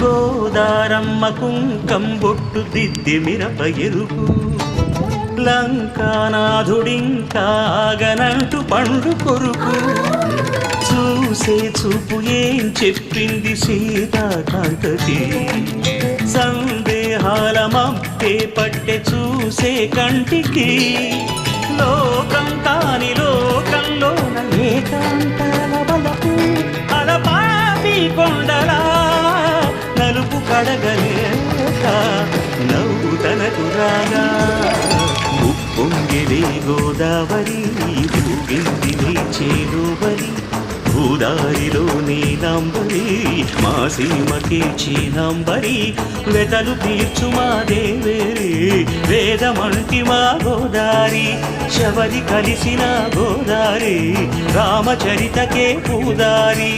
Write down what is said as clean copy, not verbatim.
గోదారమ్మ కుంకంబొట్టు దిద్ది మిరప ఎరుపు లంకానాథుడింకాగనంటూ పండు కొరుకు చూసే చూపు ఏం చెప్పింది సీతాకాంతకి సందేహాల మప్పే పట్టె చూసే కంటికి లోకం కాని లోకంలోన ఏకాంతాల బలపు అలపాపి కొండలా నలుపు కడగలేక నవ్వు తనకు రాగా ఉప్పొంగిలే గోదావరి ఊగింది చేలోబరి భూదారిలో నీలాంబరి మా సీమకే చీనాంబరి వెతలు తీర్చు మా దేవేరి వేదమంటి మా గోదారి శబరి కలిసిన గోదారి రామచరితకే పూదారి